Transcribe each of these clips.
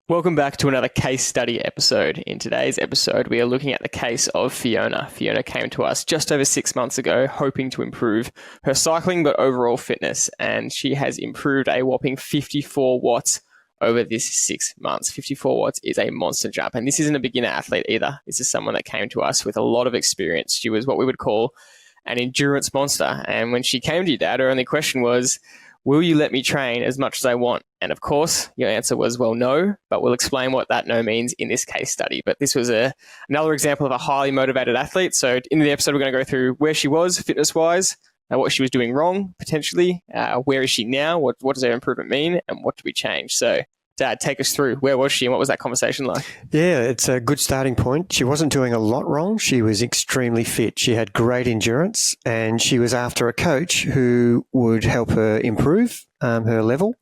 Welcome back to another case study episode. In today's episode, we are looking at the case of Fiona. Fiona came to us just over 6 months ago, hoping to improve her cycling, but overall fitness. And she has improved a whopping 54 watts over this 6 months. 54 watts is a monster jump. And this isn't a beginner athlete either. This is someone that came to us with a lot of experience. She was what we would call an endurance monster. And when she came to your dad, her only question was, will you let me train as much as I want? And of course, your answer was, well, no, but we'll explain what that no means in this case study. But this was another example of a highly motivated athlete. So in the episode, we're going to go through where she was fitness-wise, what she was doing wrong, potentially, where is she now, what does her improvement mean, and what do we change? So Dad, take us through. Where was she and what was that conversation like? Yeah, it's a good starting point. She wasn't doing a lot wrong. She was extremely fit. She had great endurance and she was after a coach who would help her improve her level.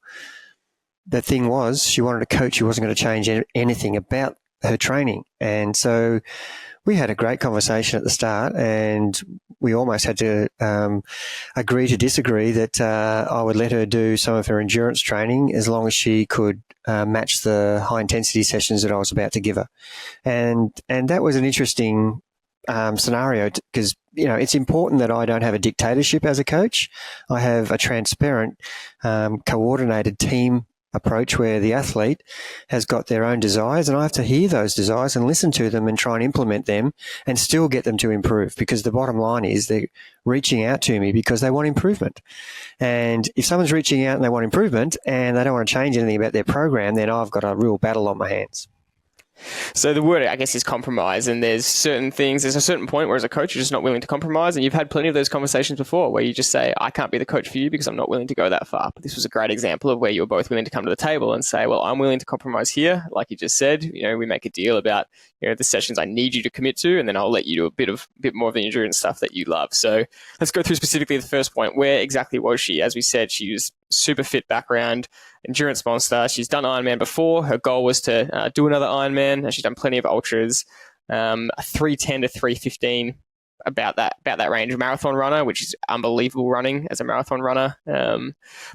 The thing was, she wanted a coach who wasn't going to change anything about her training. And so we had a great conversation at the start and we almost had to agree to disagree that I would let her do some of her endurance training as long as she could match the high intensity sessions that I was about to give her. And that was an interesting scenario because, it's important that I don't have a dictatorship as a coach. I have a transparent, coordinated team approach where the athlete has got their own desires and I have to hear those desires and listen to them and try and implement them and still get them to improve, because the bottom line is they're reaching out to me because they want improvement. And if someone's reaching out and they want improvement and they don't want to change anything about their program, then I've got a real battle on my hands. So the word, I guess, is compromise, and there's a certain point where as a coach you're just not willing to compromise, and you've had plenty of those conversations before where you just say, I can't be the coach for you because I'm not willing to go that far. But this was a great example of where you were both willing to come to the table and say, well, I'm willing to compromise here. Like you just said, we make a deal about the sessions I need you to commit to, and then I'll let you do a bit more of the endurance stuff that you love. So let's go through specifically the first point. Where exactly was she? As we said, she was super fit background, endurance monster. She's done Ironman before. Her goal was to do another Ironman. She's done plenty of ultras, a 3:10 to 3:15, about that range. Marathon runner, which is unbelievable running as a marathon runner.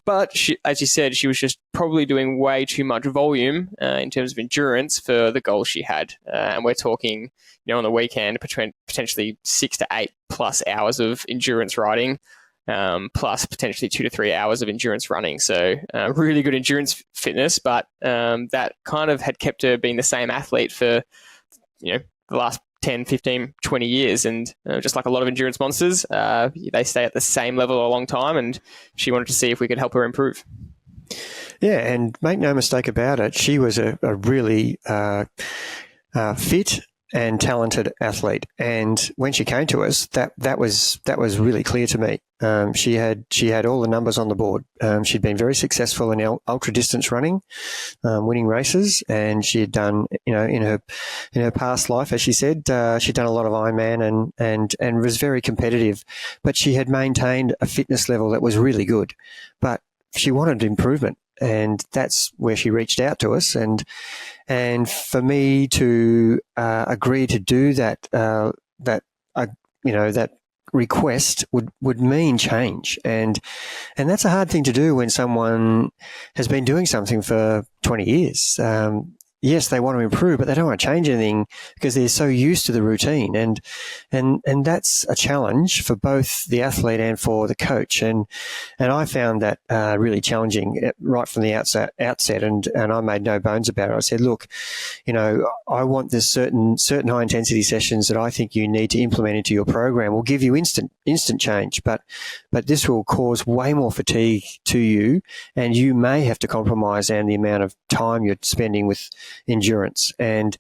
But she, as you said, she was just probably doing way too much volume in terms of endurance for the goal she had. And we're talking, on the weekend, potentially 6 to 8 plus hours of endurance riding. Plus potentially 2 to 3 hours of endurance running. So really good endurance fitness, but that kind of had kept her being the same athlete for, the last 10, 15, 20 years. And just like a lot of endurance monsters, they stay at the same level a long time, and she wanted to see if we could help her improve. Yeah, and make no mistake about it, she was a really fit and talented athlete. And when she came to us, that was really clear to me. She had all the numbers on the board. She'd been very successful in ultra distance running, winning races, and she had done, in her past life, as she said, she'd done a lot of Ironman and was very competitive. But she had maintained a fitness level that was really good, but she wanted improvement. And that's where she reached out to us, and for me to agree to do that request would mean change, and that's a hard thing to do when someone has been doing something for 20 years. Yes, they want to improve, but they don't want to change anything because they're so used to the routine, and that's a challenge for both the athlete and for the coach. And I found that really challenging right from the outset, and I made no bones about it. I said, look, I want this certain high intensity sessions that I think you need to implement into your program will give you instant change, but this will cause way more fatigue to you, and you may have to compromise on the amount of time you're spending with endurance. And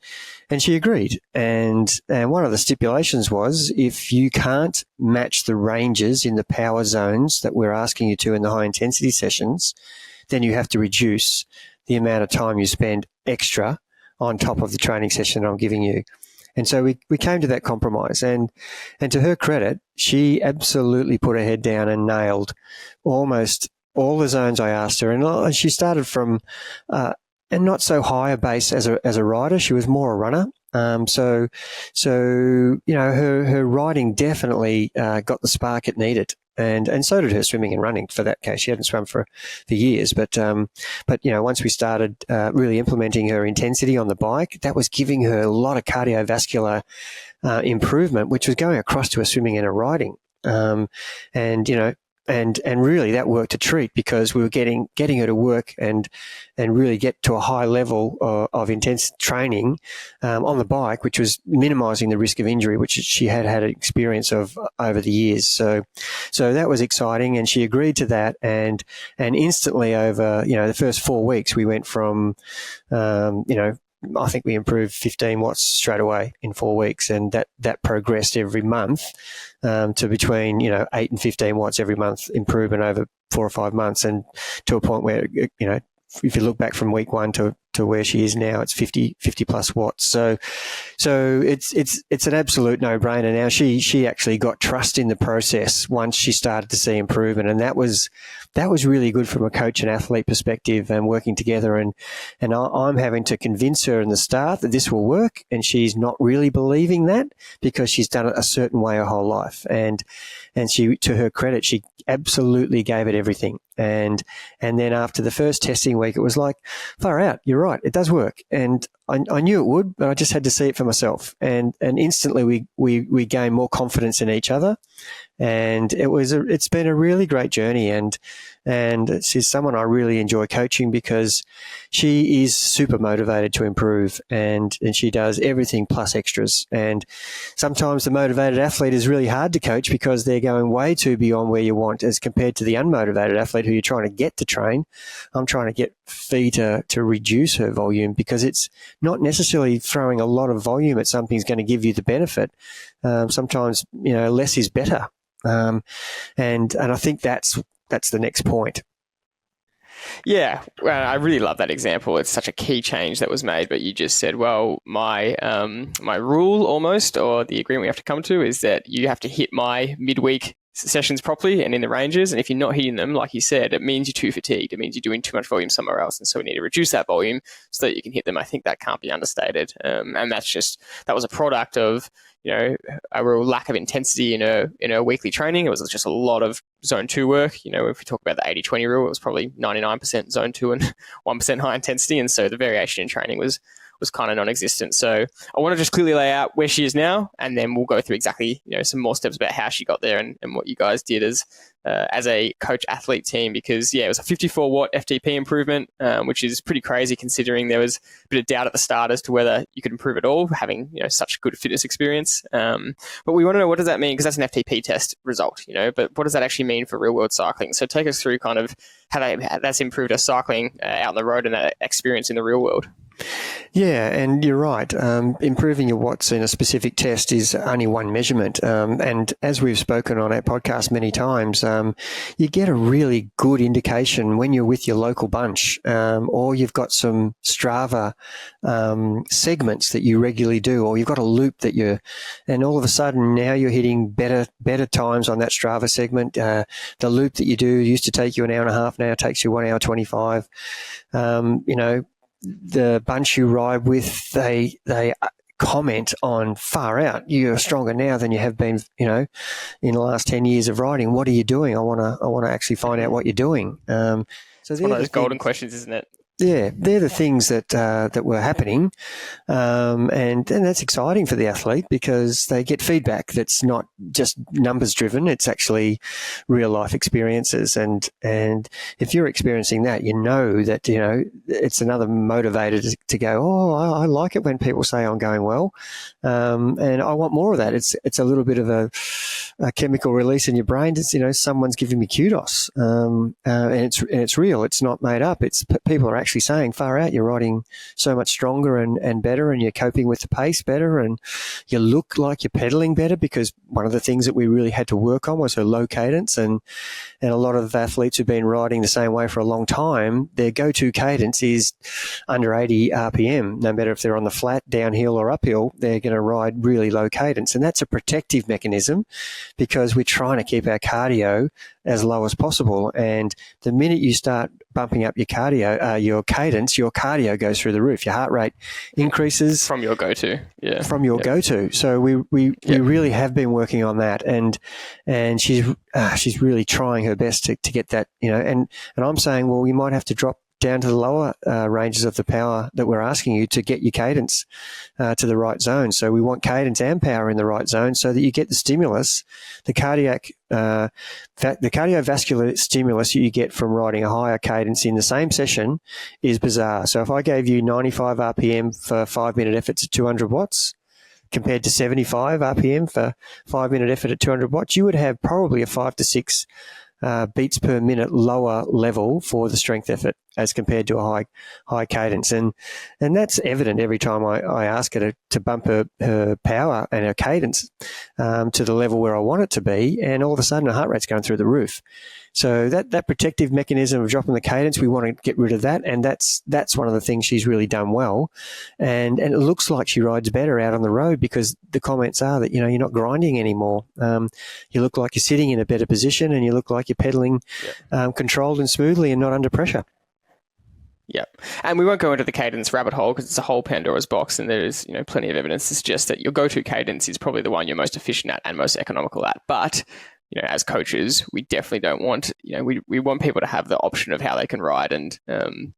she agreed. And one of the stipulations was, if you can't match the ranges in the power zones that we're asking you to in the high intensity sessions, then you have to reduce the amount of time you spend extra on top of the training session I'm giving you. And so we came to that compromise, and to her credit, she absolutely put her head down and nailed almost all the zones I asked her. And she started from and not so high a base as a rider. She was more a runner. So her riding definitely got the spark it needed. And so did her swimming and running for that case. She hadn't swum for years, but once we started really implementing her intensity on the bike, that was giving her a lot of cardiovascular improvement, which was going across to her swimming and her riding. And really that worked a treat, because we were getting her to work and really get to a high level of intense training on the bike, which was minimising the risk of injury, which she had experience of over the years. So that was exciting, and she agreed to that. And instantly over the first 4 weeks, we went from I think we improved 15 watts straight away in 4 weeks, and that progressed every month to between 8 and 15 watts every month improvement over 4 or 5 months, and to a point where if you look back from week 1 to where she is now, it's 50 plus watts. So it's an absolute no-brainer. Now she actually got trust in the process once she started to see improvement, and that was really good from a coach and athlete perspective, and working together. And I'm having to convince her in the start that this will work, and she's not really believing that, because she's done it a certain way her whole life. And she, to her credit, she absolutely gave it everything. And then after the first testing week, it was like, far out, you're right, it does work. And I knew it would, but I just had to see it for myself. And instantly we gained more confidence in each other. And it's been a really great journey. And she's someone I really enjoy coaching, because she is super motivated to improve, and she does everything plus extras. And sometimes the motivated athlete is really hard to coach, because they're going way too beyond where you want, as compared to the unmotivated athlete who you're trying to get to train. I'm trying to get Fee to reduce her volume, because it's not necessarily throwing a lot of volume at something is going to give you the benefit. Sometimes, less is better. And I think that's the next point. Yeah, well, I really love that example. It's such a key change that was made. But you just said, well, my rule almost, or the agreement we have to come to, is that you have to hit my midweek sessions properly and in the ranges. And if you're not hitting them, like you said, it means you're too fatigued. It means you're doing too much volume somewhere else. And so we need to reduce that volume so that you can hit them. I think that can't be understated. And that was a product of, a real lack of intensity in her weekly training. It was just a lot of zone 2 work. If we talk about the 80-20 rule, it was probably 99% zone 2 and 1% high intensity. And so the variation in training was kind of non-existent. So I want to just clearly lay out where she is now, and then we'll go through exactly, some more steps about how she got there and what you guys did as a coach athlete team, because it was a 54 watt FTP improvement, which is pretty crazy considering there was a bit of doubt at the start as to whether you could improve at all, having, such good fitness experience. But we want to know, what does that mean? Because that's an FTP test result, but what does that actually mean for real world cycling? So take us through kind of how that's improved our cycling out on the road and that experience in the real world. Yeah, and you're right. Improving your watts in a specific test is only one measurement. And as we've spoken on our podcast many times, you get a really good indication when you're with your local bunch, or you've got some Strava segments that you regularly do, or you've got a loop and all of a sudden now you're hitting better times on that Strava segment. The loop that you do used to take you an hour and a half, now takes you 1 hour 25. The bunch you ride with, they comment on, far out, you're stronger now than you have been, in the last 10 years of riding. What are you doing? I want to actually find out what you're doing. So it's one of those golden questions, isn't it? Yeah, they're the things that were happening, and that's exciting for the athlete, because they get feedback that's not just numbers driven. It's actually real life experiences, and if you're experiencing that, that it's another motivator to go, oh, I like it when people say I'm going well, and I want more of that. It's a little bit of a chemical release in your brain. It's someone's giving me kudos, and it's real. It's not made up. It's people are actually saying, far out, you're riding so much stronger and better, and you're coping with the pace better, and you look like you're pedaling better, because one of the things that we really had to work on was her low cadence, and a lot of athletes who've been riding the same way for a long time, their go-to cadence is under 80 RPM. No matter if they're on the flat, downhill or uphill, they're going to ride really low cadence, and that's a protective mechanism, because we're trying to keep our cardio as low as possible. And the minute you start bumping up your cardio, your cadence, your cardio goes through the roof. Your heart rate increases from your go-to. Yeah. From your go-to. So we really have been working on that, and she's really trying her best to get that, and I'm saying, well, you might have to drop down to the lower ranges of the power that we're asking you to get your cadence to the right zone. So we want cadence and power in the right zone so that you get the stimulus, the cardiovascular stimulus you get from riding a higher cadence in the same session is bizarre. So if I gave you 95 RPM for 5-minute efforts at 200 watts, compared to 75 RPM for 5-minute effort at 200 watts, you would have probably a 5 to 6 beats per minute lower level for the strength effort as compared to a high cadence. And that's evident every time I ask her to bump her power and her cadence to the level where I want it to be, and all of a sudden her heart rate's going through the roof. So that protective mechanism of dropping the cadence, we want to get rid of that, and that's one of the things she's really done well. And it looks like she rides better out on the road because the comments are that, you're not grinding anymore. You look like you're sitting in a better position, and you look like you're pedaling controlled and smoothly and not under pressure. Yep. And we won't go into the cadence rabbit hole because it's a whole Pandora's box, and there is, plenty of evidence to suggest that your go-to cadence is probably the one you're most efficient at and most economical at. But as coaches, we definitely don't want, we want people to have the option of how they can ride and, and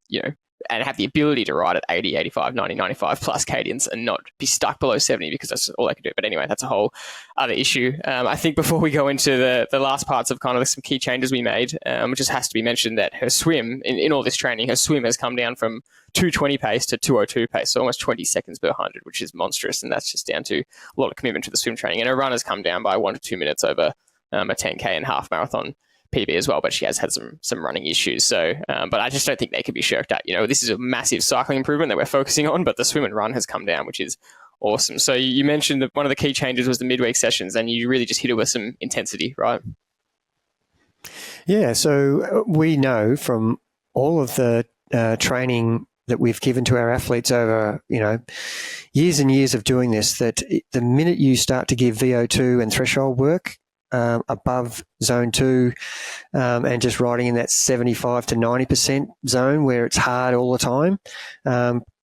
have the ability to ride at 80, 85, 90, 95 plus cadence and not be stuck below 70 because that's all they can do. But anyway, that's a whole other issue. I think before we go into the last parts of kind of some key changes we made, it just has to be mentioned that her swim, in all this training, her swim has come down from 220 pace to 202 pace, so almost 20 seconds per 100, which is monstrous. And that's just down to a lot of commitment to the swim training. And her run has come down by 1 to 2 minutes over a 10K and half marathon PB as well, but she has had some running issues. So, but I just don't think they can be shirked at. This is a massive cycling improvement that we're focusing on, but the swim and run has come down, which is awesome. So you mentioned that one of the key changes was the midweek sessions, and you really just hit it with some intensity, right? Yeah, so we know from all of the training that we've given to our athletes over, years and years of doing this, that the minute you start to give VO2 and threshold work above zone 2 and just riding in that 75 to 90% zone where it's hard all the time,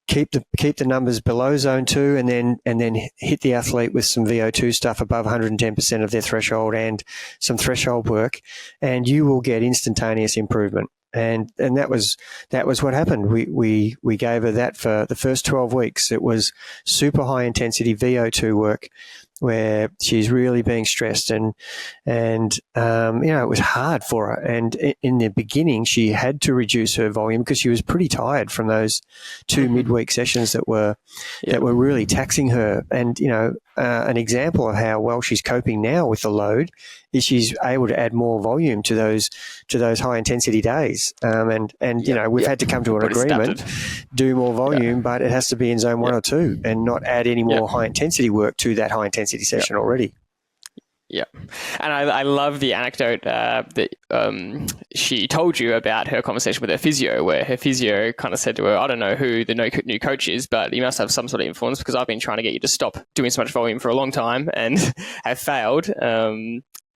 keep the numbers below zone 2 and then hit the athlete with some VO2 stuff above 110% of their threshold and some threshold work, and you will get instantaneous improvement. And that was what happened. We gave her that for the first 12 weeks. It was super high intensity VO2 work where she's really being stressed and it was hard for her. And in the beginning, she had to reduce her volume because she was pretty tired from those 2 midweek sessions that were really taxing her. And, an example of how well she's coping now with the load is she's able to add more volume to those high intensity days. We've had to come to an agreement, do more volume, but it has to be in zone 1 or 2 and not add any more high intensity work to that high intensity session already. Yeah. And I love the anecdote that she told you about her conversation with her physio, where her physio kind of said to her, I don't know who the new coach is, but you must have some sort of influence because I've been trying to get you to stop doing so much volume for a long time and have failed.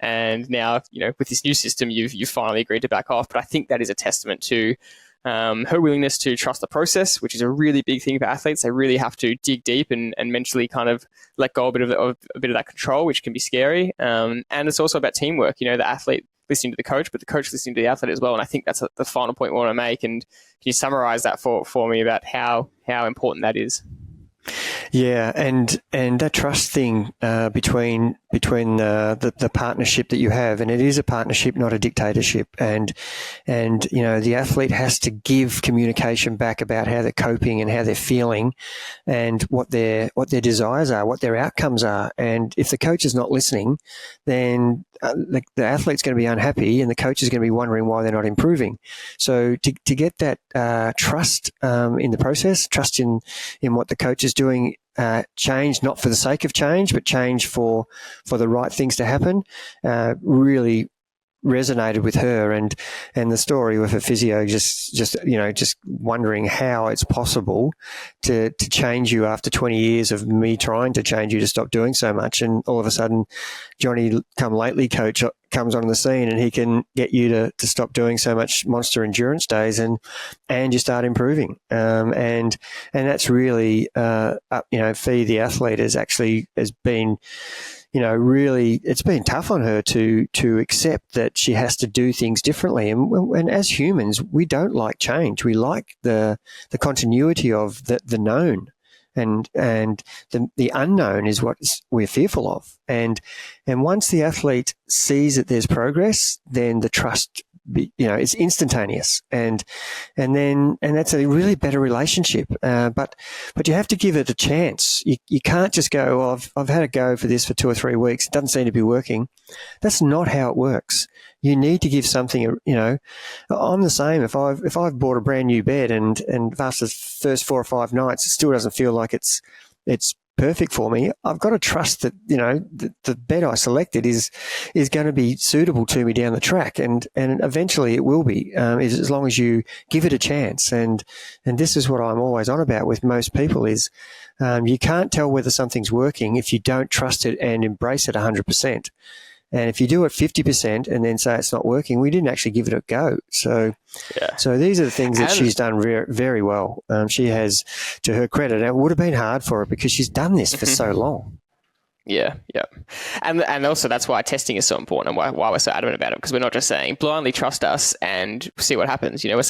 And now, with this new system, you've finally agreed to back off. But I think that is a testament to her willingness to trust the process, which is a really big thing for athletes. They really have to dig deep and mentally kind of let go a bit of that control, which can be scary. And it's also about teamwork. The athlete listening to the coach, but the coach listening to the athlete as well. And I think that's the final point we want to make. And can you summarize that for me about how important that is? Yeah, and that trust thing between the partnership that you have, and it is a partnership, not a dictatorship. And the athlete has to give communication back about how they're coping and how they're feeling, and what their desires are, what their outcomes are. And if the coach is not listening, then the athlete's going to be unhappy, and the coach is going to be wondering why they're not improving. So to get that trust in the process, trust in what the coach is doing, change not for the sake of change, but change for the right things to happen, really resonated with her, and the story with her physio, just wondering how it's possible to change you after 20 years of me trying to change you to stop doing so much, and all of a sudden Johnny come lately coach comes on the scene and he can get you to stop doing so much monster endurance days, and you start improving, and that's really Fee the athlete has been really, it's been tough on her to accept that she has to do things differently. And as humans, we don't like change. We like the continuity of the known, and the unknown is what we're fearful of. And once the athlete sees that there's progress, then the trust, it's instantaneous, and that's a really better relationship. But you have to give it a chance. You can't just go, well, I've had a go for this for 2 or 3 weeks. It doesn't seem to be working. That's not how it works. You need to give something. I'm the same. If I've bought a brand new bed and after the first 4 or 5 nights it still doesn't feel like it's perfect for me, I've got to trust that the bed I selected is going to be suitable to me down the track, and eventually it will be, as long as you give it a chance. And this is what I'm always on about with most people is you can't tell whether something's working if you don't trust it and embrace it 100%. And if you do it 50% and then say it's not working, we didn't actually give it a go. So these are the things that she's done very well. She has, to her credit, it would have been hard for her because she's done this for so long. Yeah. And also that's why testing is so important, and why we're so adamant about it, because we're not just saying blindly trust us and see what happens. We're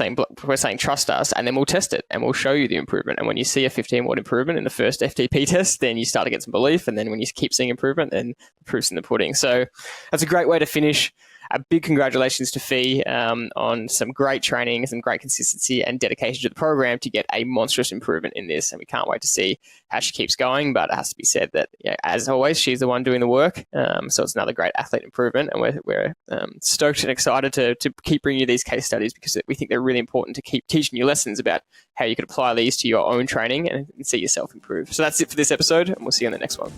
saying trust us, and then we'll test it and we'll show you the improvement. And when you see a 15 watt improvement in the first FTP test, then you start to get some belief, and then when you keep seeing improvement, then the proof's in the pudding. So that's a great way to finish. A big congratulations to Fee on some great training, some great consistency and dedication to the program to get a monstrous improvement in this. And we can't wait to see how she keeps going. But it has to be said that, as always, she's the one doing the work. So it's another great athlete improvement. And we're stoked and excited to keep bringing you these case studies, because we think they're really important to keep teaching you lessons about how you could apply these to your own training and see yourself improve. So that's it for this episode, and we'll see you on the next one.